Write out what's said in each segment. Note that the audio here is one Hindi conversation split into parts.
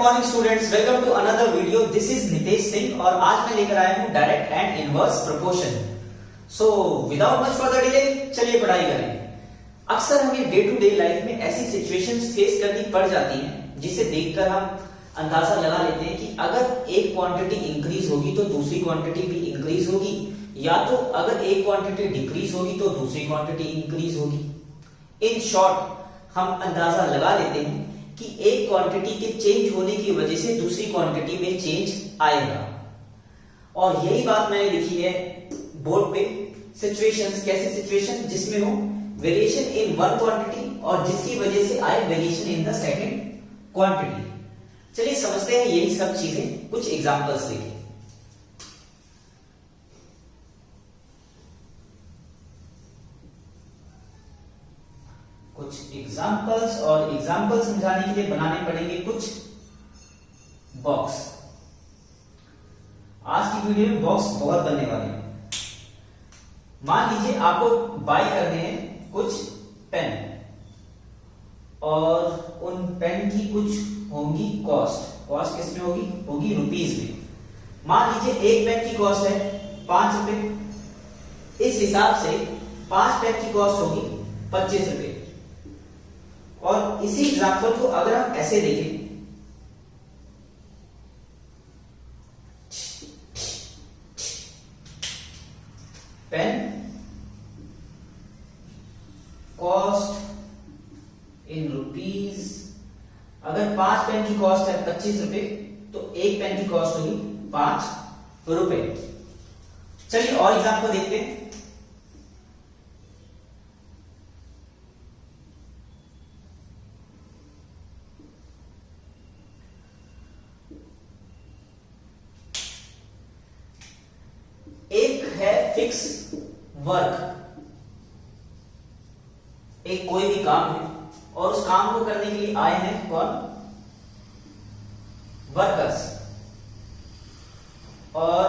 Morning students, welcome to another video. This is Nitesh Singh और आज मैं लेकर आया हूं direct and inverse proportion. So without much further delay चलिए पढ़ाई करें। अक्सर हमें डे टू डे लाइफ में ऐसी सिचुएशंस फेस करनी पड़ जाती हैं जिसे देखकर हम अंदाजा लगा लेते हैं कि अगर एक क्वांटिटी इंक्रीज होगी तो दूसरी क्वांटिटी भी इंक्रीज होगी, या तो अगर एक क्वांटिटी डिक्रीज होगी तो दूसरी क्वांटिटी इंक्रीज होगी। इन शॉर्ट हम अंदाजा लगा लेते हैं कि एक क्वांटिटी के चेंज होने की वजह से दूसरी क्वांटिटी में चेंज आएगा। और यही बात मैंने लिखी है बोर्ड पे। सिचुएशंस, कैसे सिचुएशन जिसमें हो वेरिएशन इन वन क्वांटिटी और जिसकी वजह से आए variation in the second quantity. चलिए समझते हैं यही सब चीजें कुछ एग्जांपल्स लेके। कुछ एग्जांपल्स, और एग्जांपल समझाने के लिए बनाने पड़ेंगे कुछ बॉक्स। आज की वीडियो में बॉक्स बहुत बनने वाले हैं। मान लीजिए आपको बाय करने हैं कुछ पेन और उन पेन की कुछ होंगी कॉस्ट किसमें होगी रुपीज में। मान लीजिए एक पेन की कॉस्ट है 5 रुपए, इस हिसाब से 5 पेन की कॉस्ट होगी 25 रुपए। और इसी एग्जांपल को अगर हम ऐसे देखें, पेन कॉस्ट इन रुपीज, अगर 5 पेन की कॉस्ट है 25 रुपए तो एक पेन की कॉस्ट होगी 5 रुपए। चलिए और एग्जांपल देखते हैं। एक है फिक्स वर्क, एक कोई भी काम है और उस काम को करने के लिए आए हैं कौन? वर्कर्स। और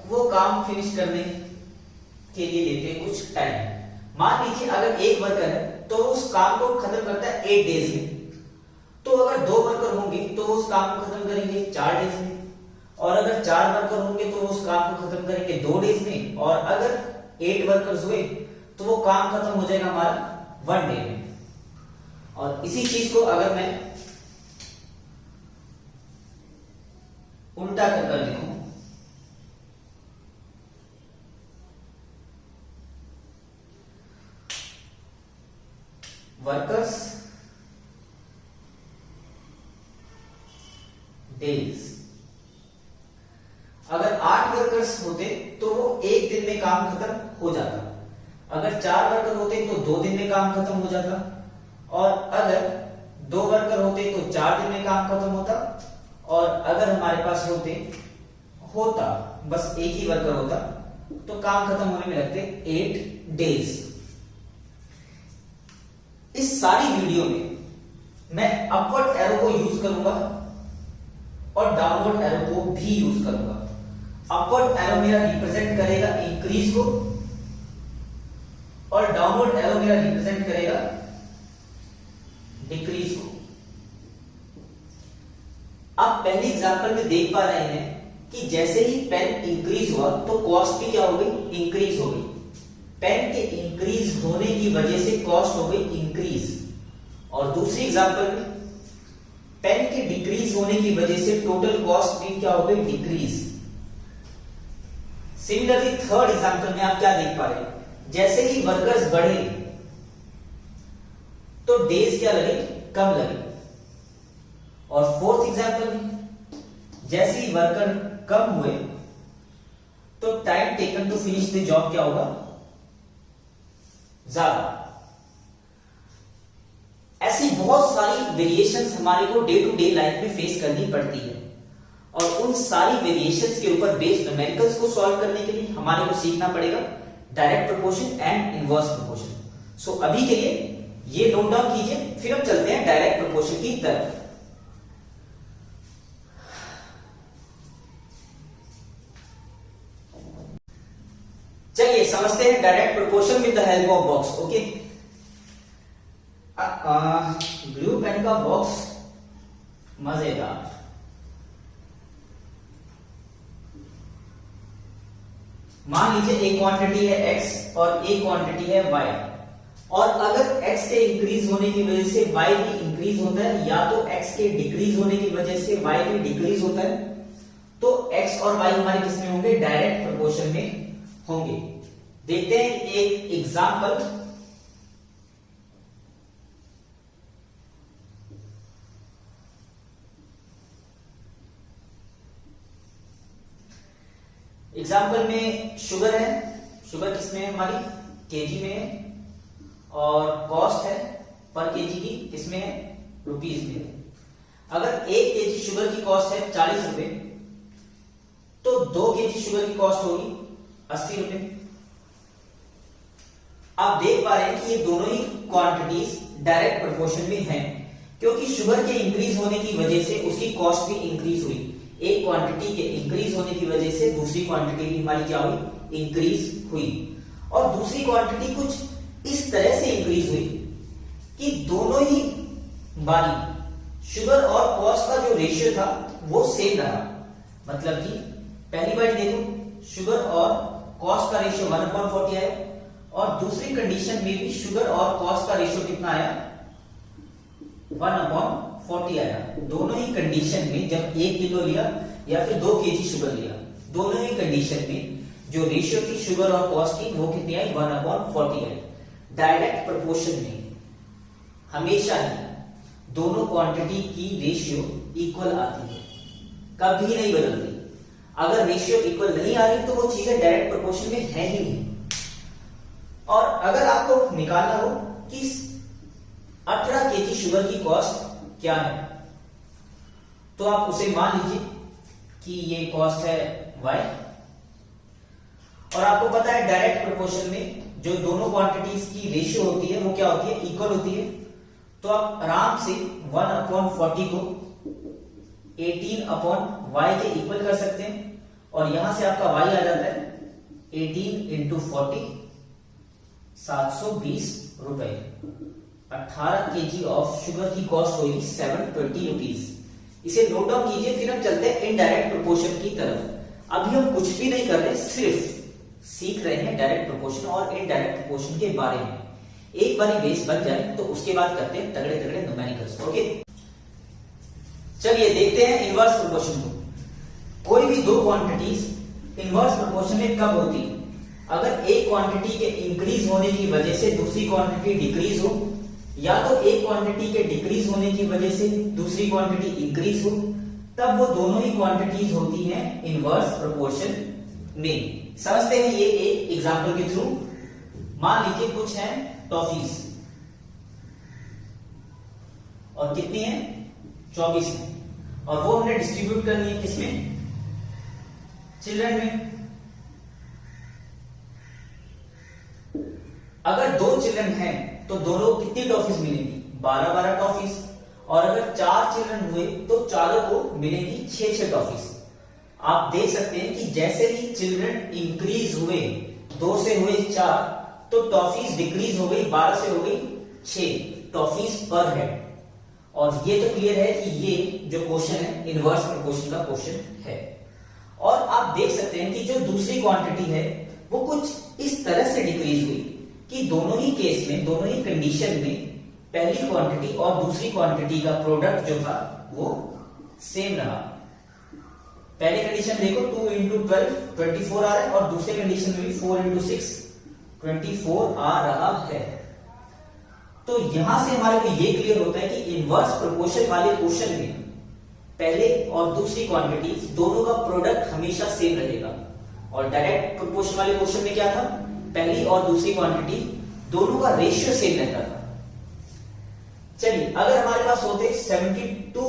वो काम फिनिश करने के लिए लेते हैं कुछ टाइम। मान लीजिए अगर एक वर्कर है तो उस काम को खत्म करता है 8 डेज में, तो अगर 2 वर्कर होंगे तो उस काम को खत्म करेंगे 4 डेज में, और अगर 4 वर्कर होंगे तो उस काम को खत्म करेंगे 2 डेज में, और अगर 8 वर्कर्स हुए तो वो काम खत्म हो जाएगा हमारा 1 डे में। और इसी चीज को अगर मैं उल्टा कर लिखूं, वर्कर्स डेज, अगर 8 वर्कर्स होते तो वो 1 दिन में काम खत्म हो जाता, अगर 4 वर्कर होते तो 2 दिन में काम खत्म हो जाता, और अगर 2 वर्कर होते तो 4 दिन में काम खत्म होता, और अगर हमारे पास होता बस एक ही वर्कर होता तो काम खत्म होने में लगते 8 डेज। इस सारी वीडियो में मैं अपवर्ड एरो को यूज करूंगा और डाउनवर्ड एरो को भी यूज करूंगा। अपवर्ड एरो मेरा रिप्रेजेंट करेगा इंक्रीज को और डाउनवर्ड एरो मेरा रिप्रेजेंट करेगा डिक्रीज को। आप पहली एग्जांपल में देख पा रहे हैं कि जैसे ही पेन इंक्रीज हुआ तो कॉस्ट भी क्या हो गई? इंक्रीज हो गई। पेन के इंक्रीज होने की वजह से कॉस्ट हो गई इंक्रीज। और दूसरी एग्जांपल में पेन के डिक्रीज होने की वजह से टोटल कॉस्ट भी क्या हो गई? डिक्रीज। सिमिलरली थर्ड एग्जांपल में आप क्या देख पा रहे हैं? जैसे ही वर्कर्स बढ़े तो डेज क्या लगे? कम लगे। और फोर्थ एग्जांपल में जैसे ही वर्कर कम हुए तो time taken to finish the job क्या होगा? ज्यादा। ऐसी बहुत सारी वेरिएशंस हमारे को डे टू डे लाइफ में फेस करनी पड़ती है, और उन सारी वेरिएशंस के ऊपर बेस्ड न्यूमेरिकल्स को सॉल्व करने के लिए हमारे को सीखना पड़ेगा direct proportion and inverse proportion. So अभी के लिए ये नोट डाउन कीजिए, फिर हम चलते हैं डायरेक्ट प्रोपोर्शन की तरफ। चलिए समझते हैं direct proportion with the help of box. Okay, blue pen का बॉक्स मजेदार। मान लीजिए एक क्वांटिटी है x और एक क्वांटिटी है y, और अगर x के इंक्रीज होने की वजह से y भी इंक्रीज होता है या तो x के डिक्रीज होने की वजह से y भी डिक्रीज होता है, तो x और y हमारे किस में होंगे? डायरेक्ट प्रोपोर्शन में होंगे। देखते हैं एक एग्जांपल। एग्जाम्पल में शुगर है, शुगर किसमें है हमारी? केजी में है, और कॉस्ट है पर केजी की किसमें है? रुपीज में। अगर 1 केजी शुगर की कॉस्ट है 40 रुपए, तो 2 केजी शुगर की कॉस्ट होगी 80 रुपए। आप देख पा रहे हैं कि ये दोनों ही क्वांटिटीज डायरेक्ट प्रोपोर्शन में हैं, क्योंकि शुगर के इंक्रीज होने की वजह से उसकी कॉस्ट भी इंक्रीज हुई। एक क्वांटिटी के इंक्रीज होने की वजह से दूसरी क्वांटिटी भी हमारी क्या हुई? इंक्रीज हुई। और दूसरी क्वांटिटी कुछ इस तरह से इंक्रीज हुई कि दोनों ही बारी शुगर और कॉस्ट का जो रेशियो था वो सेम रहा। मतलब कि पहली बारी देखो, शुगर और कॉस्ट का रेशियो 1/40 आया, और दूसरी कंडीशन में भी शुगर और कॉस्ट का रेशियो कितना आया? 1/40 आया। दोनों ही कंडीशन में जब 1 किलो लिया या फिर 2 केजी शुगर लिया, दोनों ही कंडीशन में जो रेशियो थी शुगर और कॉस्ट की वो कितनी आई? 1/40 आई। डायरेक्ट प्रोपोर्शन में हमेशा ही दोनों क्वांटिटी की रेशियो इक्वल आती है, कभी नहीं बदलती। अगर रेशियो इक्वल नहीं आ रही तो वो चीजें डायरेक्ट प्रोपोर्शन में है ही नहीं। और अगर आपको निकालना हो कि 18 केजी शुगर की कॉस्ट क्या है, तो आप उसे मान लीजिए कि ये कॉस्ट है y, और आपको पता है डायरेक्ट प्रोपोर्शन में जो दोनों क्वांटिटीज की रेशियो होती है वो क्या होती है? इक्वल होती है। तो आप आराम से 1/40 को 18/y के इक्वल कर सकते हैं, और यहां से आपका y आ जाता है 18 × 40, 720 रुपए। 18 केजी ऑफ शुगर की कॉस्ट होगी 720 रुपीज। इसे नोट डाउन कीजिए, फिर हम चलते हैं इनडायरेक्ट प्रोपोर्शन की तरफ। अभी हम कुछ भी नहीं कर रहे, सिर्फ सीख रहे हैं डायरेक्ट प्रोपोर्शन और इनडायरेक्ट प्रोपोर्शन के बारे में। एक बार बेस बन जाए तो उसके बाद करते हैं तगड़े तगड़े न्यूमेरिकल्स। ओके, चलिए देखते हैं इनवर्स प्रोपोर्शन को। कोई भी दो क्वांटिटीज इनवर्स प्रोपोर्शन में कब होती है? अगर एक क्वांटिटी के इंक्रीज होने की वजह से दूसरी क्वांटिटी डिक्रीज हो, या तो एक क्वांटिटी के डिक्रीज होने की वजह से दूसरी क्वांटिटी इंक्रीज हो, तब वो दोनों ही क्वांटिटीज होती हैं इनवर्स प्रोपोर्शन में। समझते हैं ये एक एग्जांपल के थ्रू। मान लीजिए कुछ हैं टॉफीज, और कितनी है? 24 में, और वो हमने डिस्ट्रीब्यूट करनी है किसमें? चिल्ड्रन में। अगर 2 चिल्ड्रन हैं तो दोनों कितनी टॉफीज मिलेंगी? 12 टॉफीज। और अगर 4 चिल्ड्रन हुए तो चारों को मिलेंगी 6 टॉफीज। आप देख सकते हैं कि जैसे ही चिल्ड्रन इंक्रीज हुए, 2 से हुए 4, तो टॉफीज डिक्रीज हो गई, 12 से हो गई 6 टॉफीज पर हेड। और ये तो क्लियर है कि ये जो क्वेश्चन है इनवर्स प्रोपोर्शन का क्वेश्चन है। और आप देख सकते हैं कि जो दूसरी क्वांटिटी है वो कुछ इस तरह से डिक्रीज हुई कि दोनों ही केस में, दोनों ही कंडीशन में पहली क्वांटिटी और दूसरी क्वांटिटी का प्रोडक्ट जो था वो सेम रहा। पहले कंडीशन देखो 2 × 12 24 आ रहा है, और दूसरे कंडीशन में भी 4 × 6 24 आ रहा है। तो यहां से हमारे को ये क्लियर होता है कि इनवर्स प्रोपोर्शन वाले क्वेश्चन में पहले और दूसरी क्वांटिटी दोनों का प्रोडक्ट हमेशा सेम रहेगा। और डायरेक्ट प्रोपोर्शन वाले क्वेश्चन में क्या था? पहली और दूसरी क्वांटिटी दोनों का रेशियो सेम रहता था। चलिए, अगर हमारे पास होते 72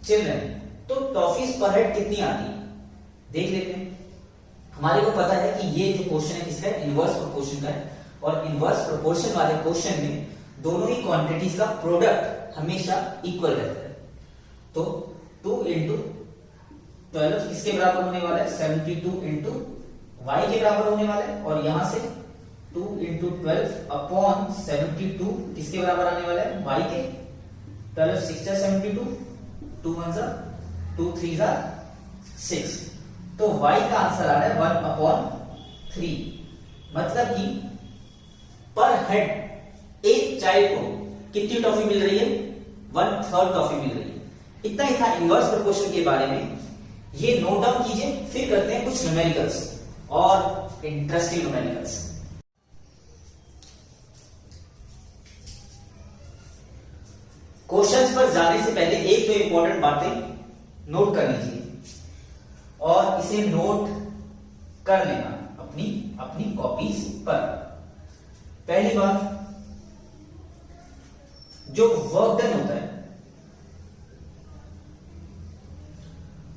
चिल्ड्रन तो टॉफीज पर हेड कितनी आती? देख लेते हैं। हमारे को पता है कि ये जो क्वेश्चन है किसका है? इनवर्स प्रोपोर्शन का है। और इनवर्स प्रोपोर्शन वाले क्वेश्चन में दोनों ही क्वांटिटीज का प्रोडक्ट हमेशा इक्वल रहता है। तो 2 × 12 किसके बराबर होने वाला है? 72 × y के बराबर होने वाला है। और यहां से 2 × 12/72 किसके बराबर आने वाला है? y के। 12 6 72, 2 1 2 3 6। तो y का आंसर आ रहा है 1/12। 3, मतलब कि पर हेड एक चाइल्ड को कितनी टॉफी मिल रही है? 1/3 टॉफी मिल रही है। इतना ही था इनवर्स प्रोपोर्शन के बारे में। ये नोट डाउन कीजिए, फिर करते हैं कुछ न्यूमेरिकल्स और इंटरेस्टिंग न्यूमेरिकल्स। क्वेश्चंस पर जाने से पहले एक दो इंपॉर्टेंट बातें नोट कर लीजिए और इसे नोट कर लेना अपनी कॉपीज पर। पहली बात, जो वर्क डन होता है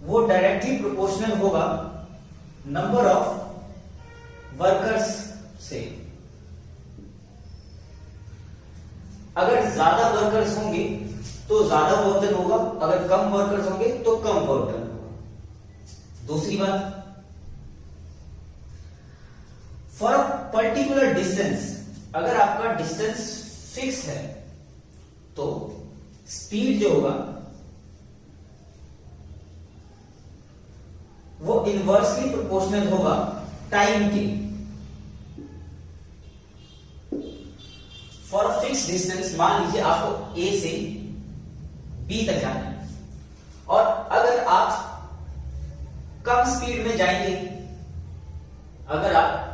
वो डायरेक्टली प्रोपोर्शनल होगा नंबर ऑफ वर्कर्स से। अगर ज्यादा वर्कर्स होंगे तो ज्यादा वर्क डन होगा, अगर कम वर्कर्स होंगे तो कम वर्क डन होगा। दूसरी बात, फॉर अ पर्टिकुलर डिस्टेंस, अगर आपका डिस्टेंस फिक्स है तो स्पीड जो होगा वो इनवर्सली प्रोपोर्शनल होगा टाइम के। फॉर अ फिक्स डिस्टेंस, मान लीजिए आपको ए से बी तक जाना है और अगर आप कम स्पीड में जाएंगे, अगर आप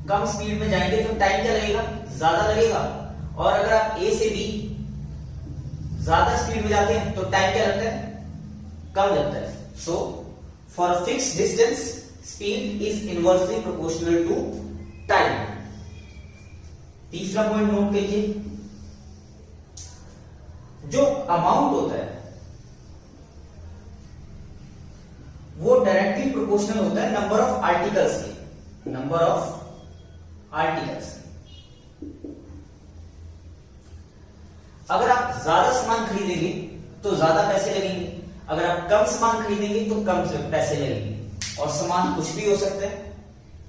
कम स्पीड में जाएंगे तो टाइम क्या लगेगा? ज्यादा लगेगा। और अगर आप ए से बी ज्यादा स्पीड में जाते हैं तो टाइम क्या लगता है? कम लगता है। So for a fixed distance speed is inversely proportional to time. तीसरा पॉइंट नोट कीजिए, जो अमाउंट होता है वो डायरेक्टली प्रोपोर्शनल होता है नंबर ऑफ आर्टिकल्स के, नंबर ऑफ आर्टिकल्स। अगर आप ज्यादा सामान खरीदेंगे तो ज्यादा पैसे लगेंगे, अगर आप कम सामान खरीदेंगे तो कम पैसे लगेंगे। और सामान कुछ भी हो सकता है,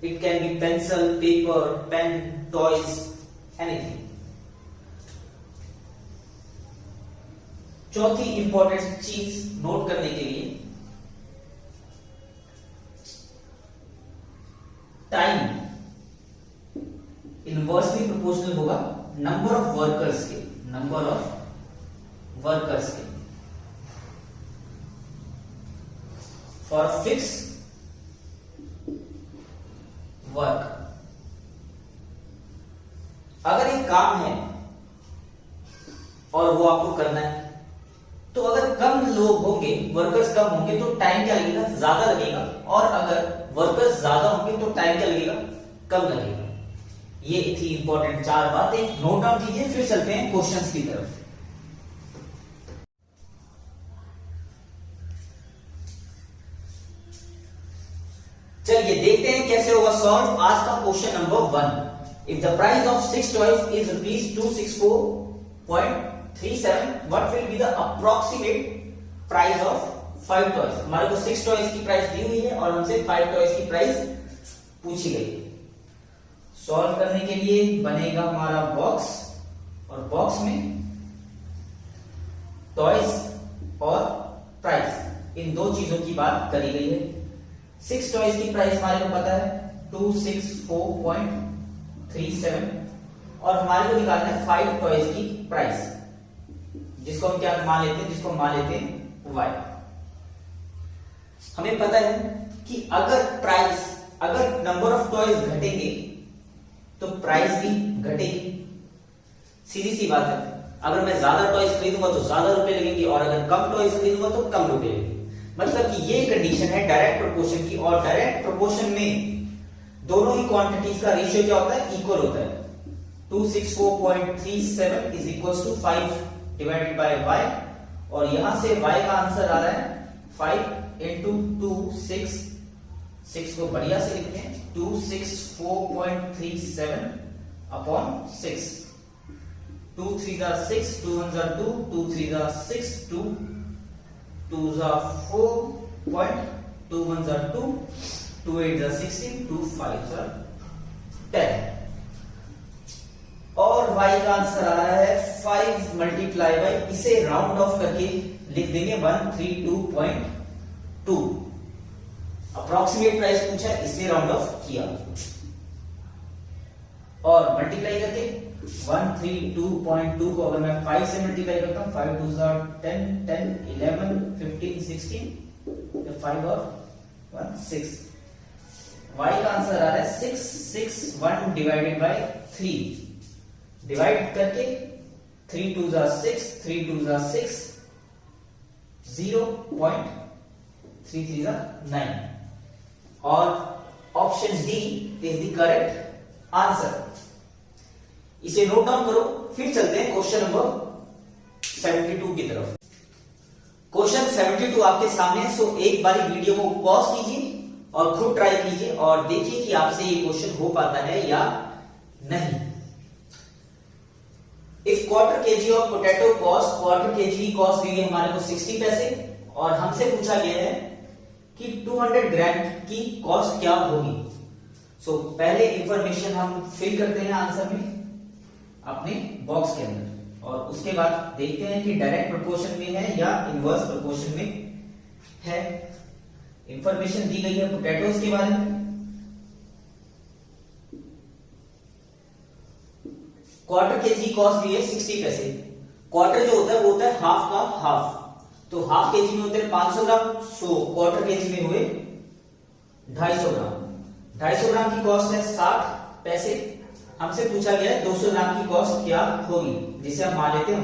it can be pencil, paper, pen, toys, anything. चौथी इंपॉर्टेंट चीज नोट करने के लिए, टाइम इनवर्सली प्रोपोर्शनल होगा नंबर ऑफ वर्कर्स के, नंबर ऑफ वर्कर्स के। फॉर फिक्स वर्क, अगर एक काम है और वो आपको करना है तो अगर कम लोग होंगे, वर्कर्स कम होंगे तो टाइम क्या लगेगा? ज्यादा लगेगा। और अगर वर्कर्स ज्यादा होंगे तो टाइम क्या लगेगा? कम लगेगा। ये थी इंपॉर्टेंट 4 बातें, नोट डाउन कीजिए, फिर चलते हैं क्वेश्चंस की तरफ। चलिए देखते हैं कैसे होगा सॉल्व आज का question number 1। If the price of 6 toys is ₹264.37, what will be the approximate price of 5 toys. हमारे को 6 टॉयज की प्राइस दी हुई है और हमसे 5 टॉयज की प्राइस पूछी गई है। सॉल्व करने के लिए बनेगा हमारा बॉक्स और बॉक्स में टॉयज और प्राइस, इन दो चीजों की बात करी गई है। 6 टॉयज की प्राइस हमारे को पता है 264.37 और हमारे को निकालना है 5 टॉयज की प्राइस, जिसको हम क्या मान लेते हैं? जिसको मान लेते हैं y। हमें पता है कि अगर नंबर ऑफ टॉयज घटेंगे तो प्राइस भी घटेगी। सीधी सी बात है, अगर मैं ज्यादा टॉयज खरीदूंगा तो ज्यादा रुपए लगेंगे और अगर कम टॉयज खरीदूंगा तो कम रुपए लगेंगे। मतलब कि ये कंडीशन है डायरेक्ट प्रोपोर्शन की, और डायरेक्ट प्रोपोर्शन में दोनों ही क्वांटिटीज का रेशियो क्या होता है? इक्वल होता है। 264.37 is equal to 5 divided by y, और यहां से y का आंसर आ रहा है 5 इंटू 6 को बढ़िया से लिखते हैं 264.37 अपॉन 6। 2 3 जा 6, 2 1 जा 2, 2 3 जा 6, 2 2 जा 4, 2 1 जा 2, 2 8 जा 16, 2 5 जा 10, और y का आंसर आ रहा है 5 मल्टीप्लाई बाई, इसे राउंड ऑफ करके लिख देंगे 132.2। अप्रोक्सीमेट प्राइस पूछा इसलिए राउंड ऑफ किया। और मल्टीप्लाई करके 132.2 को अगर मैं 5 से मल्टीप्लाई करता हूं, 5 2 10, 10 11 15 16, 5 और 1 6, y का आंसर आ रहा है 661 डिवाइडेड बाय 3, डिवाइड करके 3 2 6, 3 2 6, 0.33 9, और option D is the correct answer. इसे नोट डाउन करो। फिर चलते हैं क्वेश्चन नंबर 72 की तरफ। क्वेश्चन 72 आपके सामने है, सो एक बारी वीडियो को पॉज कीजिए और खुद ट्राई कीजिए और देखिए कि आपसे ये क्वेश्चन हो पाता है या नहीं। If quarter KG of potato cost, quarter KG की कॉस्ट दी है हमारे को 60 पैसे और हमसे पूछा गया है कि 200 ग्राम की कॉस्ट क्या होगी। सो पहले इंफॉर्मेशन हम फिल करते हैं आंसर में अपने बॉक्स के अंदर और उसके बाद देखते हैं कि डायरेक्ट प्रोपोर्शन में है या इनवर्स प्रोपोर्शन में है। इंफॉर्मेशन दी गई है पोटैटोज के बारे में। क्वार्टर केजी कॉस्ट दी है 60 पैसे। क्वार्टर जो होता है वो होता है हाफ का हाफ, तो हाफ केजी में होते हैं 500 ग्राम, सो क्वार्टर केजी में हुए 250 ग्राम। 250 ग्राम की कॉस्ट है 60 पैसे। हमसे पूछा गया है 200 ग्राम की कॉस्ट क्या होगी, जिसे हम मान लेते हैं y।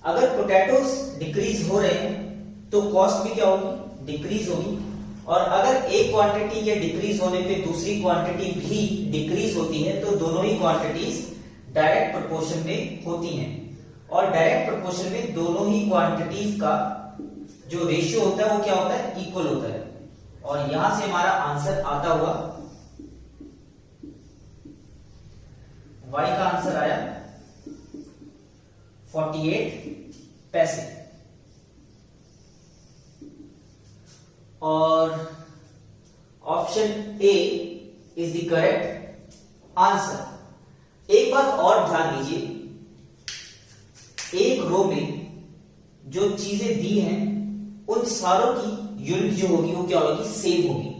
अगर पोटैटोज डिक्रीज हो रहे हैं तो कॉस्ट भी क्या होगी, डिक्रीज होगी। और अगर एक क्वांटिटी के डिक्रीज होने पे दूसरी क्वांटिटी भी डिक्रीज होती है तो दोनों ही क्वांटिटीज डायरेक्ट प्रोपोर्शन में होती हैं। और डायरेक्ट प्रोपोर्शन में दोनों ही क्वांटिटीज का जो रेशियो होता है वो क्या होता है, इक्वल होता है। और यहां से हमारा आंसर आता हुआ y का आंसर आया 48 पैसे। और option A is the correct answer. एक बात और ध्यान दीजिए, एक रो में जो चीजें दी हैं उन सारों की यूनिट जो होगी वो क्या होगी, सेम होगी।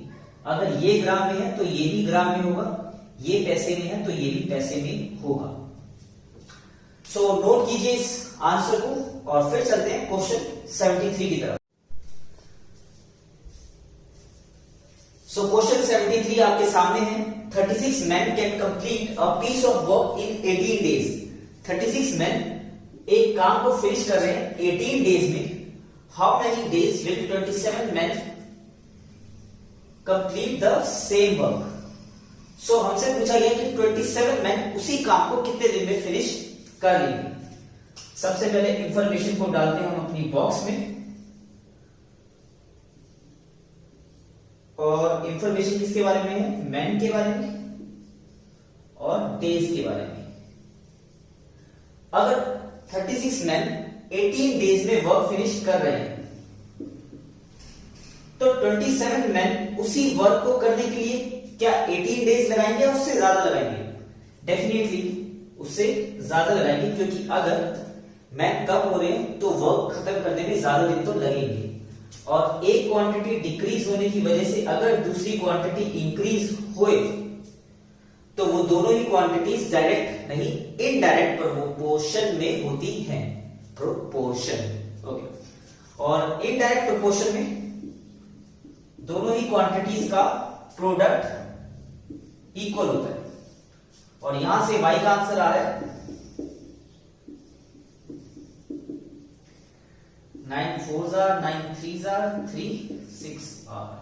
अगर ये ग्राम में है तो ये भी ग्राम में होगा, ये पैसे में है तो ये भी पैसे में होगा। सो नोट कीजिए इस आंसर को और फिर चलते हैं क्वेश्चन 73 की तरफ। सो क्वेश्चन 73 आपके सामने है। 36 men can complete a piece of work in 18 days। 36 men एक काम को फिनिश कर रहे हैं 18 डेज में। How many days will 27 men complete the same work. So हमसे पूछा गया कि 27 men उसी काम को कितने दिन में फिनिश कर लेंगे। सबसे पहले इंफॉर्मेशन को डालते हैं हम अपनी बॉक्स में और इंफॉर्मेशन किसके बारे में है, मैन के बारे में और डेज के बारे में। अगर 36 मैन 18 डेज में वर्क फिनिश कर रहे हैं तो 27 मैन उसी वर्क को करने के लिए क्या 18 डेज लगाएंगे या उससे ज्यादा लगाएंगे? डेफिनेटली उससे ज्यादा लगाएंगे, क्योंकि अगर मैन कम हो रहे हैं तो वर्क खत्म करने में ज्यादा दिन तो लगेंगे। और एक क्वांटिटी डिक्रीज होने की वजह से अगर दूसरी क्वांटिटी इंक्रीज होए तो वो दोनों ही क्वांटिटीज डायरेक्ट नहीं इनडायरेक्ट प्रोपोर्शन में होती हैं। Proportion, okay. और इनडायरेक्ट प्रोपोर्शन में दोनों ही क्वांटिटीज का प्रोडक्ट इक्वल होता है। और यहां से y का आंसर आ रहा है 9 4s are 9 3s are 3 6 are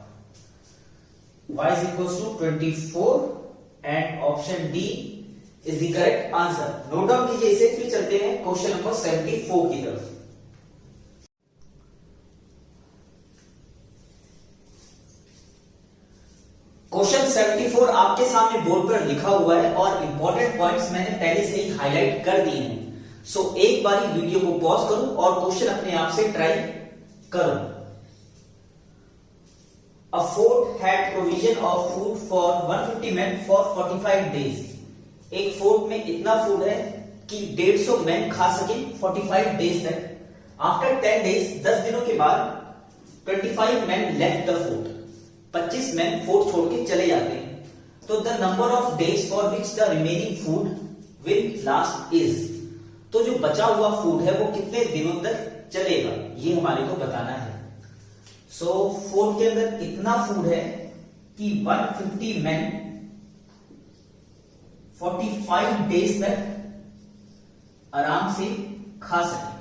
y is equals to 24 and option D is the correct answer। Note down कीजिए इसे। फिर चलते हैं क्वेश्चन नंबर 74 की तरफ। क्वेश्चन 74 आपके सामने बोर्ड पर लिखा हुआ है और इंपॉर्टेंट पॉइंट्स मैंने पहले से ही हाईलाइट कर दिए हैं। सो एक बारी वीडियो को पॉज करो और क्वेश्चन अपने आप से ट्राई करो। A fort had provision of food for 150 men for 45 days। एक फोर्ट में इतना फूड है कि 150 मैन खा सके 45 डेज तक। आफ्टर 10 डेज 10 दिनों के बाद 25 man left the fort. 25 man fort छोड़ के चले जाते हैं। तो the number of days for which the remaining food will last is, तो जो बचा हुआ फूड है वो कितने दिनों तक चलेगा ये हमारे को बताना है। सो फोर्ट के अंदर इतना फूड है कि 150 मैन 45 डेज तक आराम से खा सके।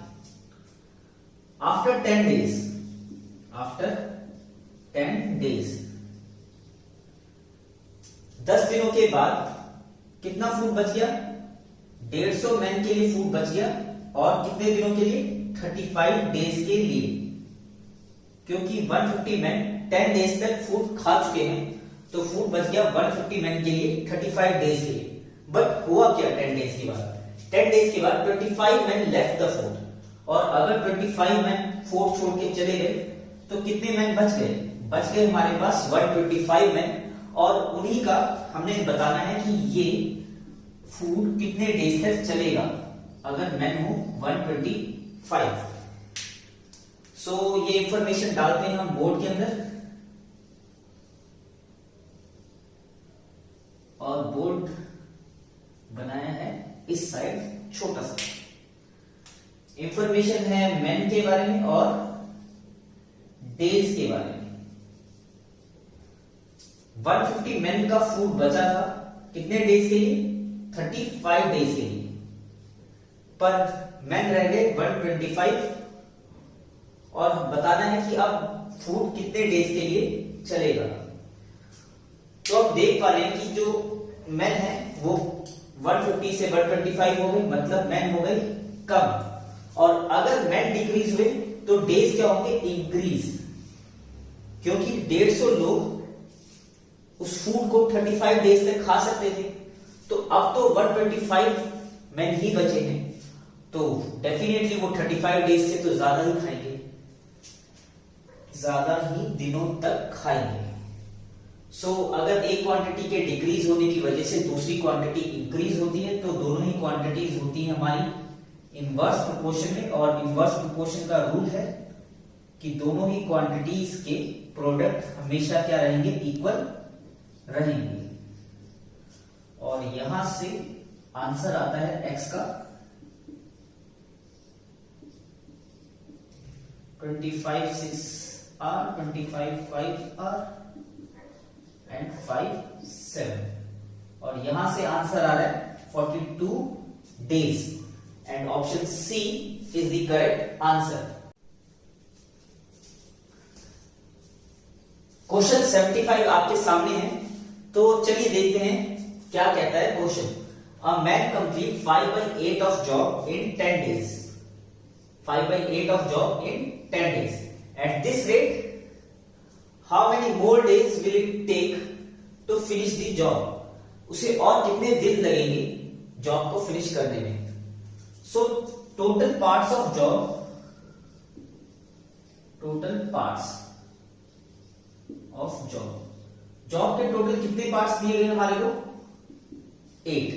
आफ्टर 10 डेज 10 दिनों के बाद कितना फूड बच गया, 150 मैन के लिए फूड बच गया, और कितने दिनों के लिए, 35 डेज के लिए, क्योंकि 150 मैन 10 डेज तक फूड खा चुके हैं, तो फूड बच गया 150 मैन के लिए 35 डेज के लिए। बट हुआ क्या 10 डेज के बाद, 10 डेज के बाद 25 मैन लेफ्ट द फोर्ट, और अगर 25 मैन फोर्ट छोड़ के चले गए तो कितने मैन बच गए, बच गए हमारे पास 125 मैन, और उन्हीं का हमने बताना है कि ये फूड कितने डेज तक चलेगा अगर मैन हो 125। सो ये इंफॉर्मेशन डालते हैं हम बोर्ड के अंदर, और बोर्ड बनाया है इस साइड छोटा सा। इंफॉर्मेशन है मैन के बारे में और डेज के बारे में। 150 मैन का फूड बचा था कितने डेज के लिए, 35 डेज के लिए, पर मैन रह गए 125, और बताना है कि अब फूड कितने डेज के लिए चलेगा। तो आप देख पा रहे हैं कि जो मैन है वो 150 से 125 हो गए, मतलब मैन हो गई कम, और अगर मैन डिक्रीज हुए तो डेज क्या होंगे, इंक्रीज, क्योंकि 150 लोग उस फूड को 35 डेज तक खा सकते थे, तो अब तो 125 मैन ही बचे हैं, तो डेफिनेटली वो 35 डेज से तो ज्यादा ही खाएंगे, ज्यादा ही दिनों तक खाएंगे। सो अगर एक क्वांटिटी के डिक्रीज होने की वजह से दूसरी क्वांटिटी इंक्रीज होती है, तो दोनों ही क्वांटिटीज होती है हमारी इनवर्स प्रोपोर्शन में, और इनवर्स प्रोपोर्शन का रूल है कि दोनों ही क्वांटिटीज के प्रोडक्ट हमेशा क्या रहेंगे, इक्वल रहेंगे। और यहां से आंसर आता है x का 25 6 r 25 5 r एंड 5 7, और यहां से आंसर आ रहा है 42 days, and option C is the correct answer. Question 75 आपके सामने है, तो चलिए देखते हैं क्या कहता है question. A man complete 5/8 of job in 10 days, 5/8 of job in 10 days, at this rate how many more days will it take to finish the job, उसे और कितने दिन लगेंगे जॉब को फिनिश करने में। So total parts of job, total parts of job, job के टोटल कितने पार्ट्स दिए गए हमारे को, 8,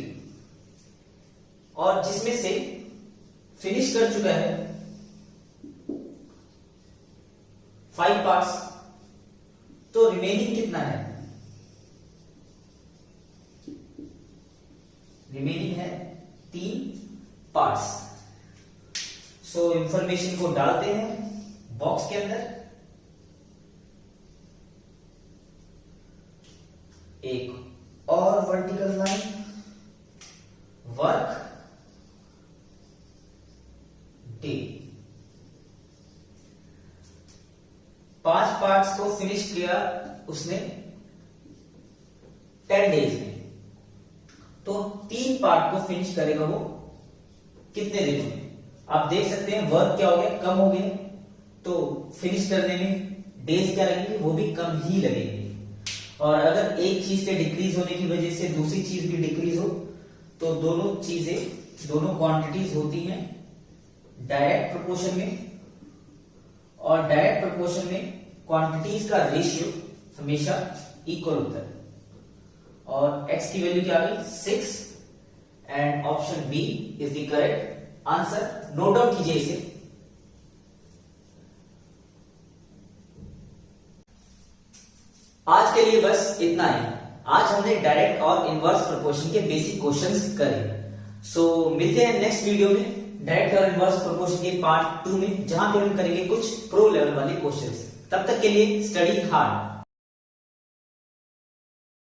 और जिसमें से फिनिश कर चुका है 5 पार्ट्स, तो रिमेनिंग कितना है, रिमेनिंग है 3 पार्ट्स। सो इंफॉर्मेशन को डालते हैं बॉक्स के अंदर, एक और vertical line, work day, 5 parts को फिनिश किया उसने 10 डेज में, तो 3 पार्ट को फिनिश करेगा वो कितने दिनों में। आप देख सकते हैं वर्क क्या हो गया, कम हो गया, तो फिनिश करने में डेज क्या लगेंगे, वो भी कम ही लगेंगे। और अगर एक चीज के डिक्रीज होने की वजह से दूसरी चीज भी डिक्रीज हो, तो दोनों चीजें, दोनों क्वांटिटीज होती हैं डायरेक्ट प्रोपोर्शन में, और डायरेक्ट प्रोपोर्शन में क्वांटिटीज का रेशियो हमेशा इक्वल होता है। और x की वैल्यू क्या आ गई, 6, and option B is the correct answer. Note down कीजिए इसे। आज के लिए बस इतना ही। आज हमने डायरेक्ट और इनवर्स प्रोपोर्शन के बेसिक क्वेश्चंस करे। सो मिलते हैं नेक्स्ट वीडियो में डायरेक्ट और इनवर्स प्रोपोर्शन के पार्ट 2 में, जहां पे हम करेंगे कुछ प्रो लेवल वाले क्वेश्चंस। तब तक के लिए स्टडी हार्ड।